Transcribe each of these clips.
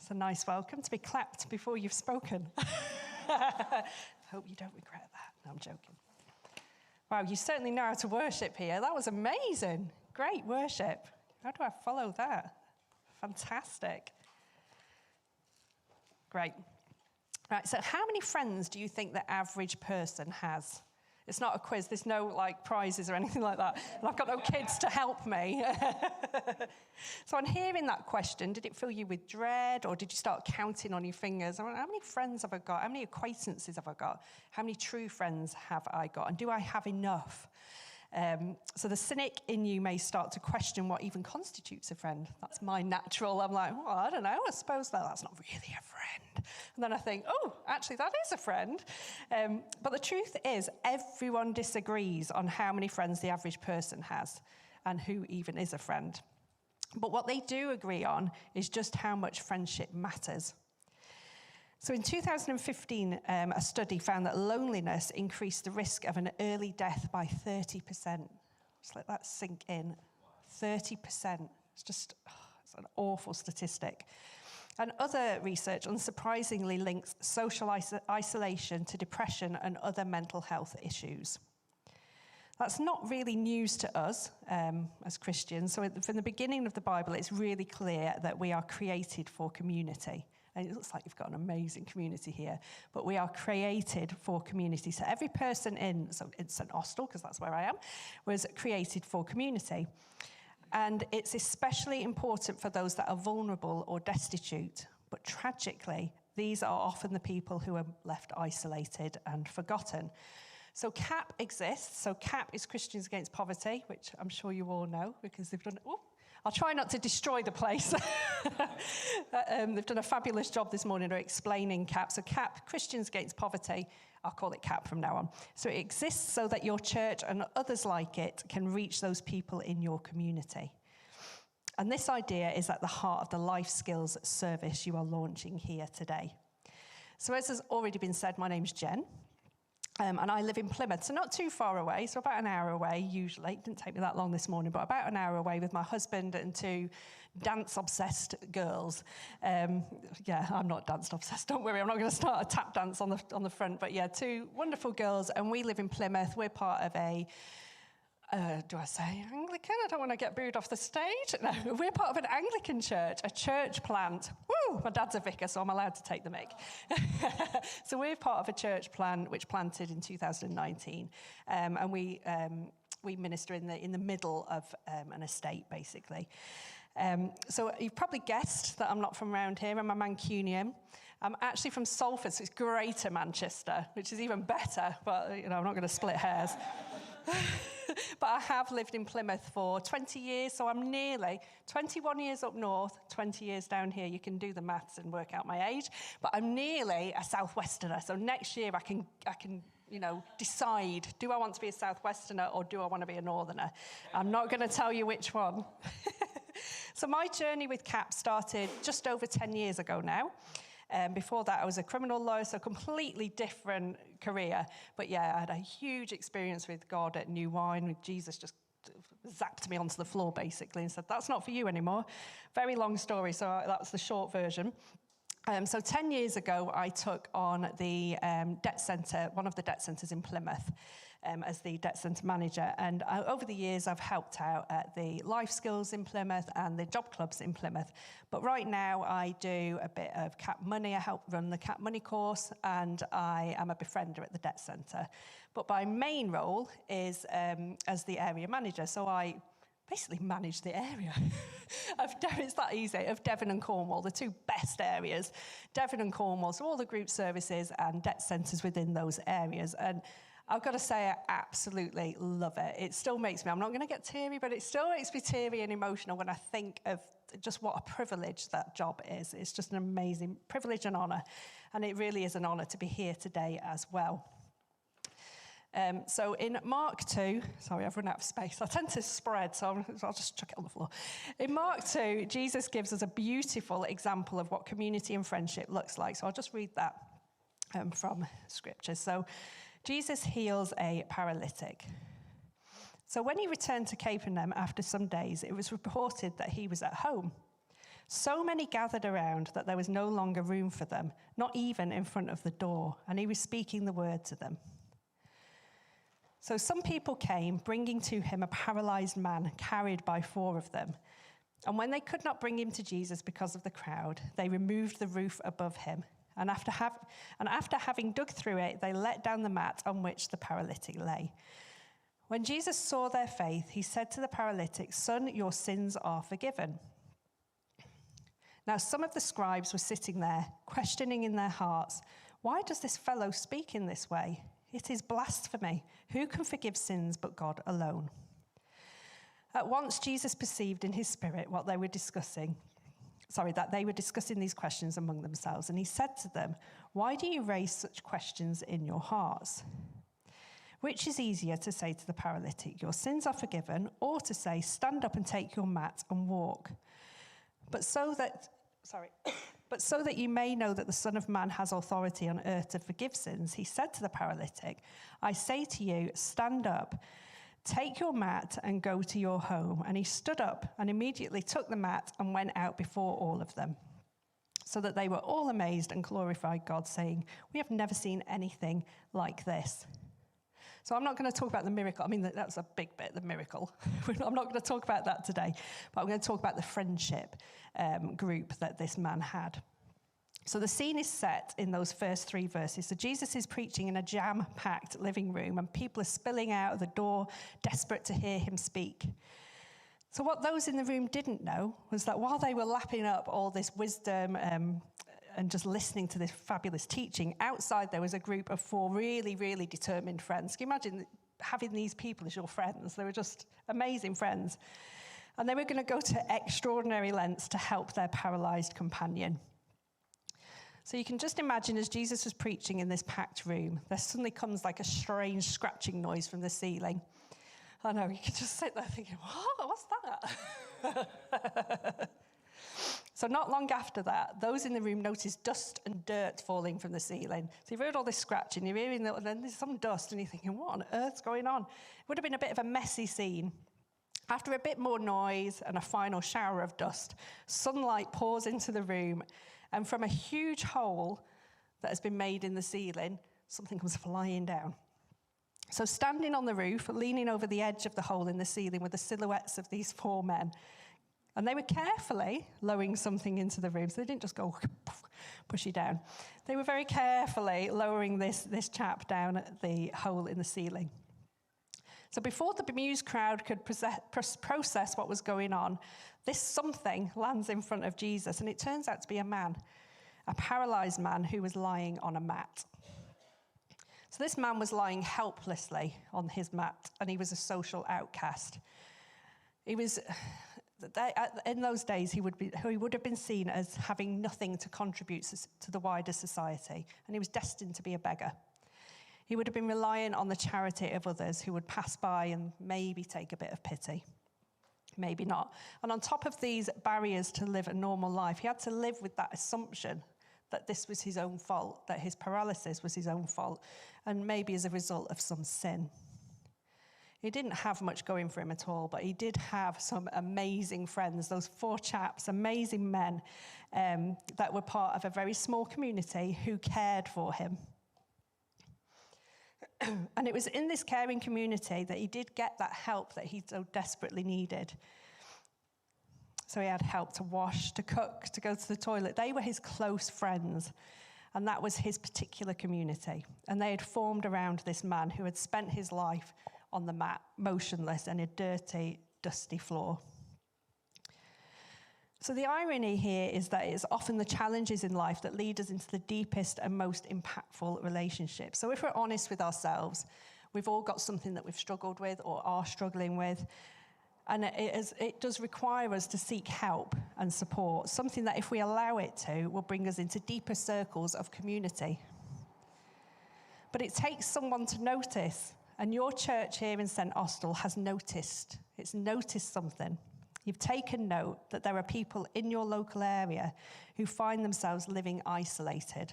It's a nice welcome to be clapped before you've spoken. Hope you don't regret that. No, I'm joking. Wow, you certainly know how to worship here. That was amazing. Great worship. How do I follow that? Fantastic. Great. Right, so how many friends do you think the average person has? It's not a quiz. There's no, prizes or anything like that. And I've got no kids to help me. So on hearing that question, did it fill you with dread, or did you start counting on your fingers? How many friends have I got? How many acquaintances have I got? How many true friends have I got? And do I have enough? So the cynic in you may start to question what even constitutes a friend. That's my natural. I'm like, well, I don't know. I suppose that's not really a friend. And then I think, oh, actually, that is a friend. But the truth is, everyone disagrees on how many friends the average person has and who even is a friend. But what they do agree on is just how much friendship matters. So in 2015, a study found that loneliness increased the risk of an early death by 30%. Just let that sink in. 30%. It's an awful statistic. And other research, unsurprisingly, links social isolation to depression and other mental health issues. That's not really news to us as Christians. So from the beginning of the Bible, it's really clear that we are created for community. And it looks like you've got an amazing community here, but we are created for community. So every person in St Austell, because that's where I am, was created for community. And it's especially important for those that are vulnerable or destitute. But tragically, these are often the people who are left isolated and forgotten. So CAP exists. So CAP is Christians Against Poverty, which I'm sure you all know because they've done... Oh, I'll try not to destroy the place. They've done a fabulous job this morning of explaining CAP. So CAP, Christians Against Poverty, I'll call it CAP from now on. So it exists so that your church and others like it can reach those people in your community. And this idea is at the heart of the life skills service you are launching here today. So as has already been said, my name's Jen. And I live in Plymouth, so not too far away, so about an hour away usually. It didn't take me that long this morning, but about an hour away with my husband and two dance-obsessed girls. Yeah, I'm not dance-obsessed, don't worry. I'm not going to start a tap dance on the front, but yeah, two wonderful girls, and we live in Plymouth. We're part of a... do I say Anglican? I don't want to get booed off the stage. No, we're part of an Anglican church, a church plant. Woo! My dad's a vicar, so I'm allowed to take the mic. So we're part of a church plant which planted in 2019, and we minister in the middle of an estate, basically. So you've probably guessed that I'm not from around here. I'm a Mancunian. I'm actually from Salford, so it's Greater Manchester, which is even better, but I'm not going to split hairs. But I have lived in Plymouth for 20 years, so I'm nearly 21 years up north, 20 years down here. You can do the maths and work out my age, but I'm nearly a Southwesterner. So next year I can decide, do I want to be a Southwesterner or do I want to be a Northerner? I'm not going to tell you which one. So my journey with CAP started just over 10 years ago now. Before that, I was a criminal lawyer, so completely different career. But yeah, I had a huge experience with God at New Wine, with Jesus just zapped me onto the floor, basically, and said, that's not for you anymore. Very long story, so that's the short version. So 10 years ago, I took on the debt centre, one of the debt centres in Plymouth, as the debt centre manager. And over the years, I've helped out at the life skills in Plymouth and the job clubs in Plymouth. But right now, I do a bit of CAP Money. I help run the CAP Money course, and I am a befriender at the debt centre. But my main role is as the area manager. So I basically manage the area it's that easy, of Devon and Cornwall, the two best areas. Devon and Cornwall, so all the group services and debt centres within those areas. And I've got to say, I absolutely love it. It still makes me, I'm not going to get teary, but it still makes me teary and emotional when I think of just what a privilege that job is. It's just an amazing privilege and honour. And it really is an honour to be here today as well. So in Mark 2, sorry, I've run out of space. I tend to spread, so I'll just chuck it on the floor. In Mark 2, Jesus gives us a beautiful example of what community and friendship looks like. So I'll just read that from Scripture. So Jesus heals a paralytic. So when he returned to Capernaum after some days, it was reported that he was at home. So many gathered around that there was no longer room for them, not even in front of the door, and he was speaking the word to them. So some people came, bringing to him a paralyzed man carried by 4 of them. And when they could not bring him to Jesus because of the crowd, they removed the roof above him. And after having dug through it, they let down the mat on which the paralytic lay. When Jesus saw their faith, he said to the paralytic, "Son, your sins are forgiven." Now some of the scribes were sitting there, questioning in their hearts, "Why does this fellow speak in this way? It is blasphemy. Who can forgive sins but God alone?" At once Jesus perceived in his spirit that they were discussing these questions among themselves. And he said to them, "Why do you raise such questions in your hearts? Which is easier to say to the paralytic, 'Your sins are forgiven,' or to say, 'Stand up and take your mat and walk'? But so that you may know that the Son of Man has authority on earth to forgive sins," he said to the paralytic, "I say to you, stand up, take your mat and go to your home." And he stood up and immediately took the mat and went out before all of them, so that they were all amazed and glorified God, saying, "We have never seen anything like this." So I'm not going to talk about the miracle. I mean, that's a big bit, the miracle. I'm not going to talk about that today, but I'm going to talk about the friendship group that this man had. So the scene is set in those first 3 verses. So Jesus is preaching in a jam-packed living room, and people are spilling out of the door, desperate to hear him speak. So what those in the room didn't know was that while they were lapping up all this wisdom and just listening to this fabulous teaching, outside there was a group of 4 really, really determined friends. Can you imagine having these people as your friends? They were just amazing friends. And they were going to go to extraordinary lengths to help their paralyzed companion. So you can just imagine as Jesus was preaching in this packed room, there suddenly comes like a strange scratching noise from the ceiling. I know, you can just sit there thinking, "What? What's that?" So not long after that, those in the room noticed dust and dirt falling from the ceiling. So you've heard all this scratching, you're hearing that, and then there's some dust, and you're thinking, what on earth's going on? It would have been a bit of a messy scene. After a bit more noise and a final shower of dust, sunlight pours into the room, and from a huge hole that has been made in the ceiling, something comes flying down. So standing on the roof, leaning over the edge of the hole in the ceiling were the silhouettes of these 4 men. And they were carefully lowering something into the room, so they didn't just go push you down. They were very carefully lowering this chap down at the hole in the ceiling. So before the bemused crowd could process what was going on, this something lands in front of Jesus, and it turns out to be a man, a paralyzed man who was lying on a mat. So this man was lying helplessly on his mat, and he was a social outcast. In those days, he would have been seen as having nothing to contribute to the wider society, and he was destined to be a beggar. He would have been relying on the charity of others who would pass by and maybe take a bit of pity. Maybe not. And on top of these barriers to live a normal life, he had to live with that assumption that this was his own fault, that his paralysis was his own fault, and maybe as a result of some sin. He didn't have much going for him at all, but he did have some amazing friends, those 4 chaps, amazing men that were part of a very small community who cared for him. And it was in this caring community that he did get that help that he so desperately needed. So he had help to wash, to cook, to go to the toilet. They were his close friends, and that was his particular community. And they had formed around this man who had spent his life on the mat, motionless, and a dirty, dusty floor. So the irony here is that it's often the challenges in life that lead us into the deepest and most impactful relationships. So if we're honest with ourselves, we've all got something that we've struggled with or are struggling with. And it does require us to seek help and support, something that if we allow it to, will bring us into deeper circles of community. But it takes someone to notice. And your church here in St. Austell has noticed. It's noticed something. You've taken note that there are people in your local area who find themselves living isolated,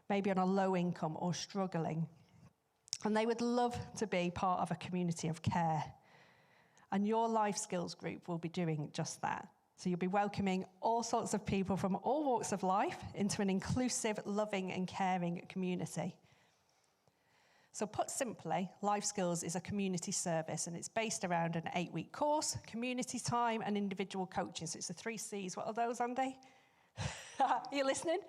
maybe on a low income or struggling. And they would love to be part of a community of care. And your life skills group will be doing just that. So you'll be welcoming all sorts of people from all walks of life into an inclusive, loving and caring community. So put simply, Life Skills is a community service, and it's based around an 8-week course, community time and individual coaching. So it's the 3 C's. What are those, Andy? Are you listening?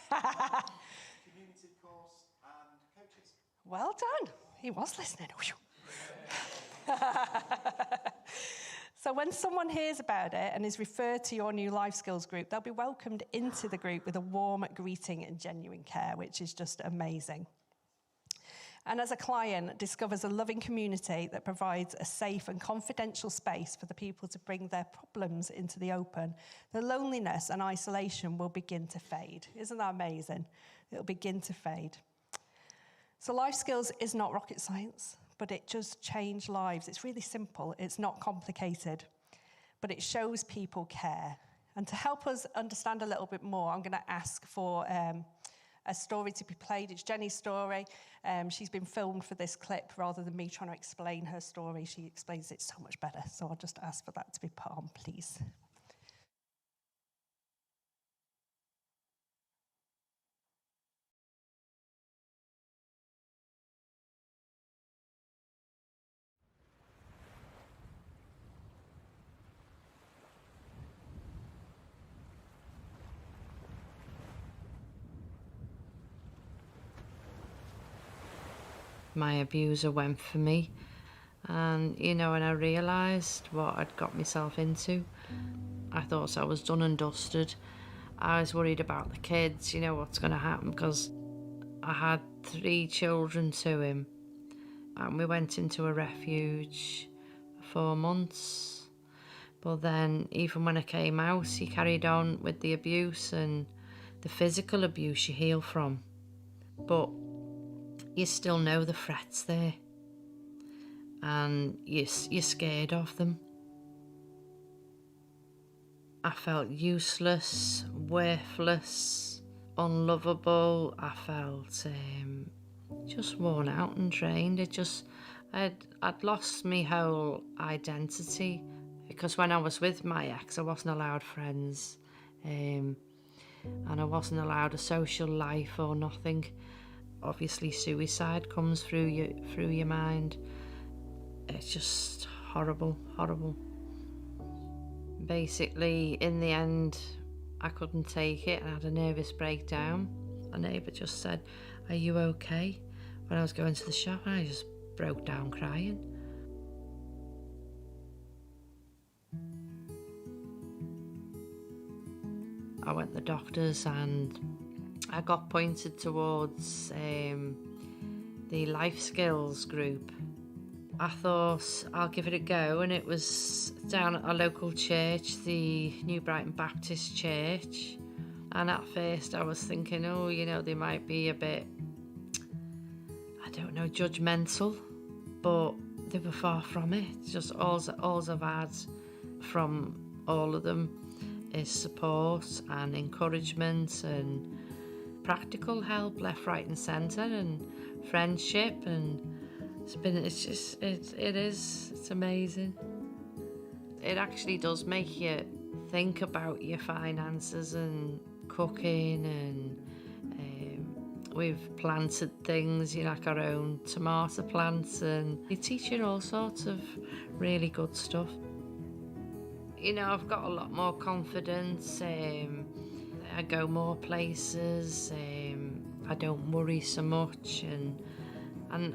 Community course and coaches. Well done. He was listening. So when someone hears about it and is referred to your new Life Skills group, they'll be welcomed into the group with a warm greeting and genuine care, which is just amazing. And as a client discovers a loving community that provides a safe and confidential space for the people to bring their problems into the open, the loneliness and isolation will begin to fade. Isn't that amazing? It'll begin to fade. So Life Skills is not rocket science, but it does change lives. It's really simple. It's not complicated, but it shows people care. And to help us understand a little bit more, I'm going to ask for a story to be played. It's Jenny's story. She's been filmed for this clip rather than me trying to explain her story. She explains it so much better. So I'll just ask for that to be put on, please. My abuser went for me, and when I realised what I'd got myself into, I thought I was done and dusted. I was worried about the kids, what's going to happen, because I had 3 children to him, and we went into a refuge for 4 months. But then even when I came out, he carried on with the abuse and the physical abuse you heal from, but you still know the threats there, and you're scared of them. I felt useless, worthless, unlovable. I felt just worn out and drained. I'd lost my whole identity, because when I was with my ex, I wasn't allowed friends, and I wasn't allowed a social life or nothing. Obviously suicide comes through your mind. It's just horrible. Basically, in the end, I couldn't take it and I had a nervous breakdown. A neighbour just said, "Are you okay?" when I was going to the shop, and I just broke down crying. I went to the doctors and I got pointed towards the Life Skills group. I thought I'll give it a go, and it was down at our local church, the New Brighton Baptist Church. And at first I was thinking, they might be a bit, judgmental, but they were far from it. Just all I've had from all of them is support and encouragement and practical help left, right and centre, and friendship, and it's amazing. It actually does make you think about your finances and cooking, and we've planted things, like our own tomato plants, and they teach you all sorts of really good stuff. I've got a lot more confidence. I go more places. I don't worry so much, and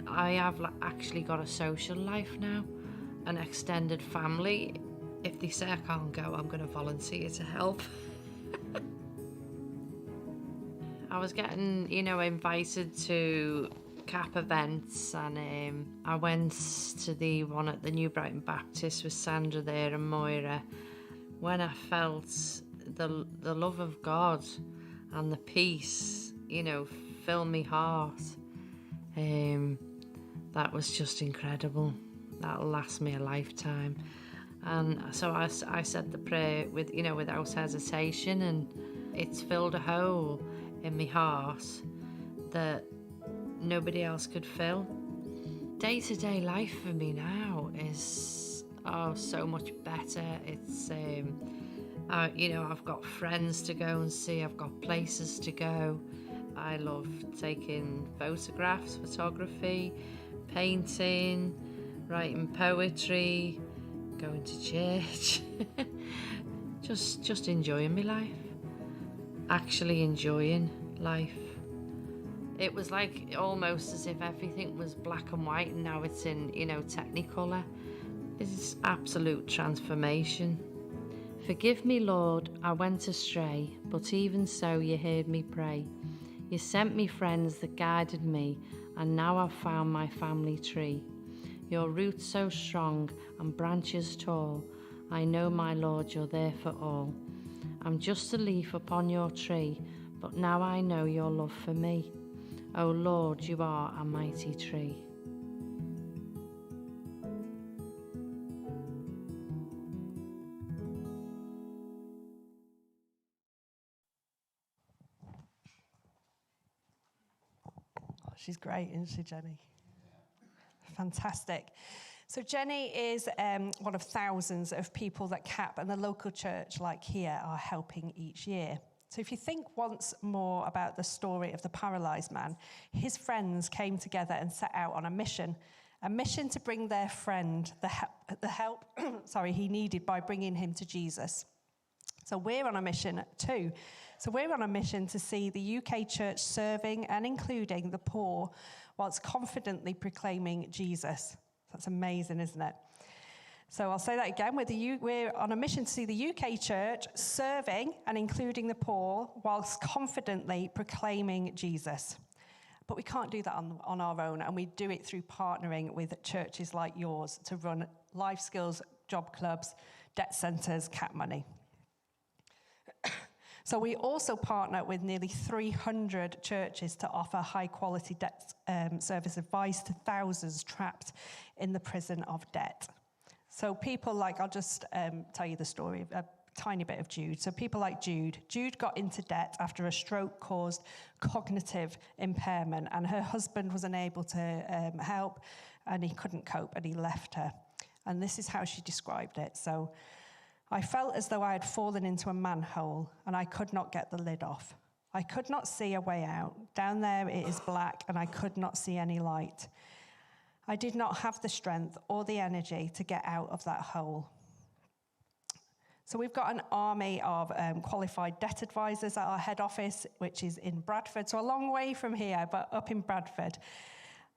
I have actually got a social life now, an extended family. If they say I can't go, I'm going to volunteer to help. I was getting, invited to CAP events, and I went to the one at the New Brighton Baptist with Sandra there and Moira. When I felt the love of God and the peace, fill my heart, that was just incredible. That'll last me a lifetime. And so I said the prayer without hesitation, and it's filled a hole in my heart that nobody else could fill. Day-to-day life for me now is so much better. It's I've got friends to go and see. I've got places to go. I love taking photographs, photography, painting, writing poetry, going to church. just enjoying my life. Actually enjoying life. It was like almost as if everything was black and white and now it's in, technicolor. It's absolute transformation. Forgive me, Lord, I went astray, but even so you heard me pray. You sent me friends that guided me, and now I've found my family tree. Your roots so strong and branches tall, I know, my Lord, you're there for all. I'm just a leaf upon your tree, but now I know your love for me. O Lord, you are a mighty tree. She's great, isn't she, Jenny? Fantastic. So Jenny is one of thousands of people that CAP and the local church like here are helping each year. So if you think once more about the story of the paralysed man, his friends came together and set out on a mission to bring their friend the help he needed by bringing him to Jesus. So we're on a mission too. So we're on a mission to see the UK church serving and including the poor whilst confidently proclaiming Jesus. That's amazing, isn't it? So I'll say that again. We're on a mission to see the UK church serving and including the poor whilst confidently proclaiming Jesus. But we can't do that on our own, and we do it through partnering with churches like yours to run life skills, job clubs, debt centres, CAP money. So we also partner with nearly 300 churches to offer high-quality debt service advice to thousands trapped in the prison of debt. So people like, I'll just tell you the story, a tiny bit of Jude. So people like Jude. Jude got into debt after a stroke caused cognitive impairment, and her husband was unable to help, and he couldn't cope, and he left her. And this is how she described it. So, I felt as though I had fallen into a manhole and I could not get the lid off. I could not see a way out. Down there it is black and I could not see any light. I did not have the strength or the energy to get out of that hole. So we've got an army of qualified debt advisors at our head office, which is in Bradford. So a long way from here, but up in Bradford.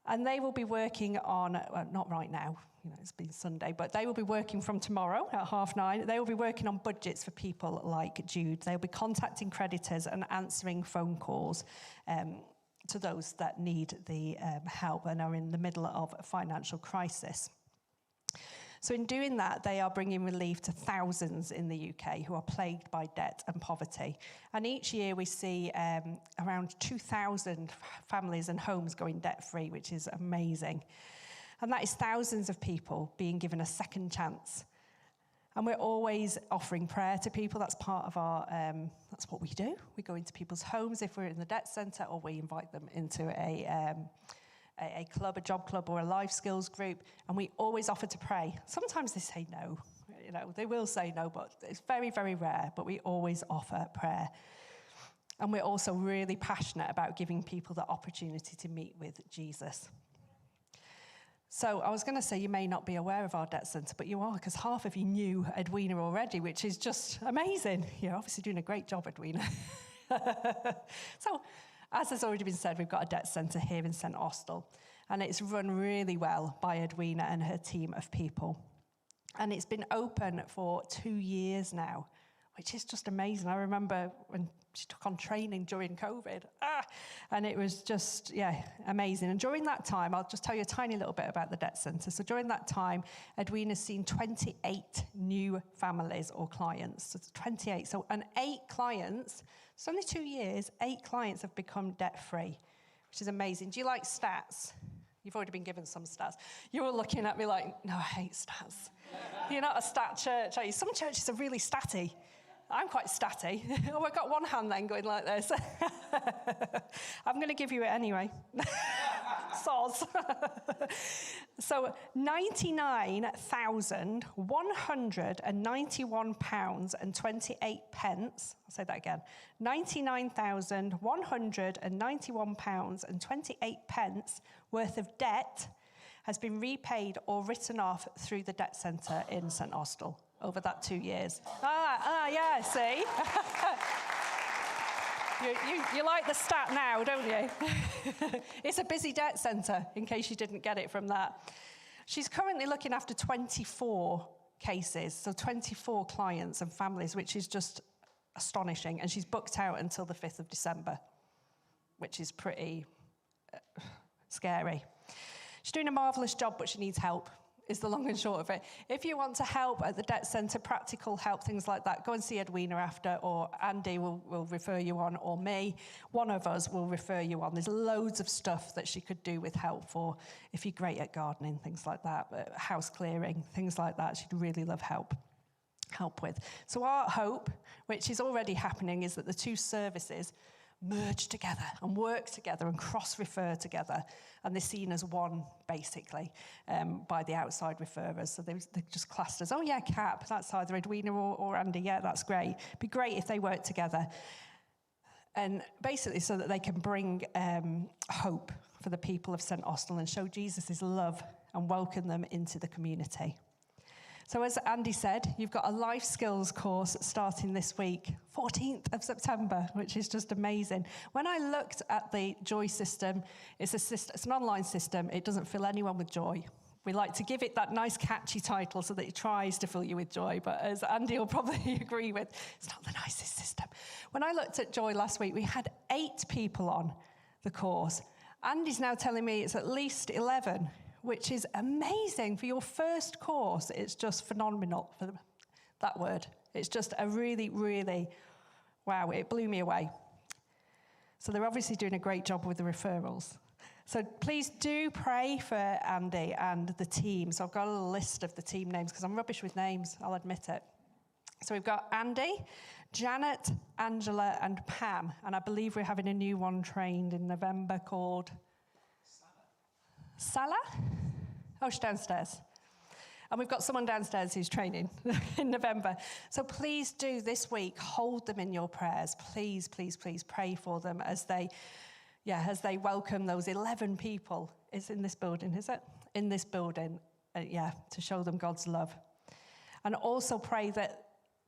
And they will be working on, well, not right now, it's been Sunday, but they will be working from tomorrow at 9:30. They will be working on budgets for people like Jude. They'll be contacting creditors and answering phone calls to those that need the help and are in the middle of a financial crisis. So in doing that, they are bringing relief to thousands in the UK who are plagued by debt and poverty. And each year we see around 2,000 families and homes going debt-free, which is amazing. And that is thousands of people being given a second chance. And we're always offering prayer to people. That's part of our, that's what we do. We go into people's homes if we're in the debt centre, or we invite them into a club, a job club, or a life skills group, and we always offer to pray. Sometimes they say no, they will say no, but it's very, very rare, but we always offer prayer. And we're also really passionate about giving people the opportunity to meet with Jesus. So I was going to say you may not be aware of our debt centre, but you are, because half of you knew Edwina already, which is just amazing. You're obviously doing a great job, Edwina. So, as has already been said, we've got a debt centre here in St Austell, and it's run really well by Edwina and her team of people. And it's been open for 2 years now, which is just amazing. I remember when she took on training during COVID, and it was just, amazing. And during that time, I'll just tell you a tiny little bit about the debt centre. So during that time, Edwina's seen 28 new families or clients. So it's 28. So, and 8 clients, it's only 2 years, 8 clients have become debt-free, which is amazing. Do you like stats? You've already been given some stats. You were looking at me like, no, I hate stats. You're not a stat church, are you? Some churches are really statty. I'm quite statty. Oh, I've got one hand then going like this. I'm going to give you it anyway. soz. So £99,191 and 28 pence. I'll say that again. £99,191 and 28 pence worth of debt has been repaid or written off through the debt centre in St Austell over that 2 years. Yeah, see? You like the stat now, don't you? It's a busy debt centre, in case you didn't get it from that. She's currently looking after 24 cases, so 24 clients and families, which is just astonishing. And she's booked out until the 5th of December, which is pretty scary. She's doing a marvellous job, but she needs help, is the long and short of it. If you want to help at the debt centre, practical help, things like that, go and see Edwina after, or Andy will refer you on, or me. One of us will refer you on. There's loads of stuff that she could do with help for, if you're great at gardening, things like that, house clearing, things like that. She'd really love help with. So our hope, which is already happening, is that the two services merge together and work together and cross-refer together, and they're seen as one, basically, by the outside referrers. So they're just classed as, oh yeah, CAP, that's either Edwina or Andy, yeah, that's great. It'd be great if they work together. And basically so that they can bring hope for the people of St Austell and show Jesus' love and welcome them into the community. So as Andy said, you've got a life skills course starting this week, 14th of September, which is just amazing. When I looked at the Joy system, it's an online system. It doesn't fill anyone with joy. We like to give it that nice catchy title so that it tries to fill you with joy, but as Andy will probably agree with, it's not the nicest system. When I looked at Joy last week, we had 8 people on the course. Andy's now telling me it's at least 11, which is amazing. For your first course, it's just phenomenal, for that word. It's just a really, really, wow, it blew me away. So they're obviously doing a great job with the referrals. So please do pray for Andy and the team. So I've got a list of the team names, because I'm rubbish with names, I'll admit it. So we've got Andy, Janet, Angela, and Pam. And I believe we're having a new one trained in November called Salah? Oh, she's downstairs. And we've got someone downstairs who's training in November. So please do this week, hold them in your prayers. Please, please, please pray for them as they welcome those 11 people. It's in this building, is it? In this building, to show them God's love. And also pray that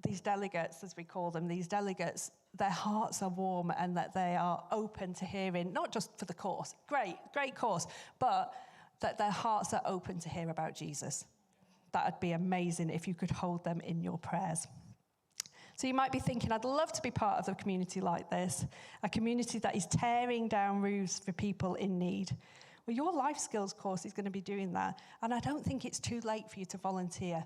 these delegates, as we call them, their hearts are warm and that they are open to hearing, not just for the course, great course, but that their hearts are open to hear about Jesus. That would be amazing if you could hold them in your prayers. So you might be thinking, I'd love to be part of a community like this, a community that is tearing down roofs for people in need. Well, your life skills course is going to be doing that, and I don't think it's too late for you to volunteer.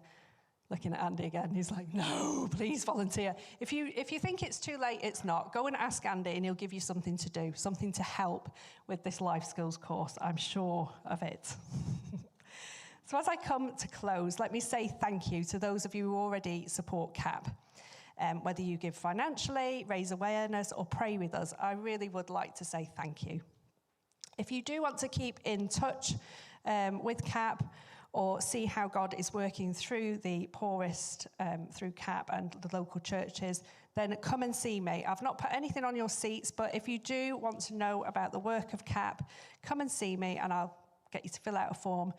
Looking at Andy again, he's like, no, please volunteer. If you think it's too late, it's not. Go and ask Andy and he'll give you something to do, something to help with this life skills course. I'm sure of it. So as I come to close, let me say thank you to those of you who already support CAP. Whether you give financially, raise awareness, or pray with us, I really would like to say thank you. If you do want to keep in touch with CAP, or see how God is working through the poorest, through CAP and the local churches, then come and see me. I've not put anything on your seats, but if you do want to know about the work of CAP, come and see me and I'll get you to fill out a form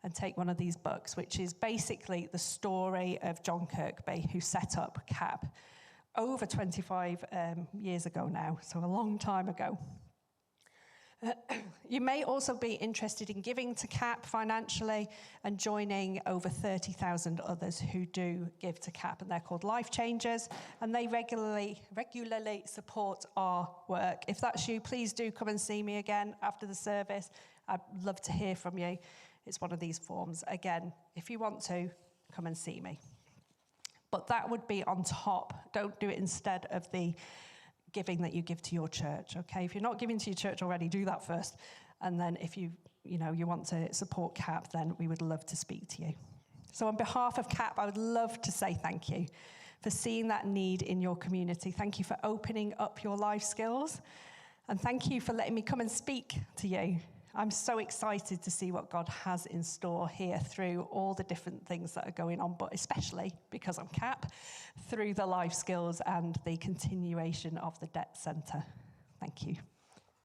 and take one of these books, which is basically the story of John Kirkby, who set up CAP over 25 years ago now, so a long time ago. You may also be interested in giving to CAP financially and joining over 30,000 others who do give to CAP, and they're called Life Changers, and they regularly support our work. If that's you, please do come and see me again after the service. I'd love to hear from you. It's one of these forms. Again, if you want to, come and see me. But that would be on top. Don't do it instead of the giving that you give to your church, okay? If you're not giving to your church already, do that first. And then if you want to support CAP, then we would love to speak to you. So on behalf of CAP, I would love to say thank you for seeing that need in your community. Thank you for opening up your life skills. And thank you for letting me come and speak to you I'm so excited to see what God has in store here through all the different things that are going on, but especially because I'm CAP, through the life skills and the continuation of the debt centre. Thank you.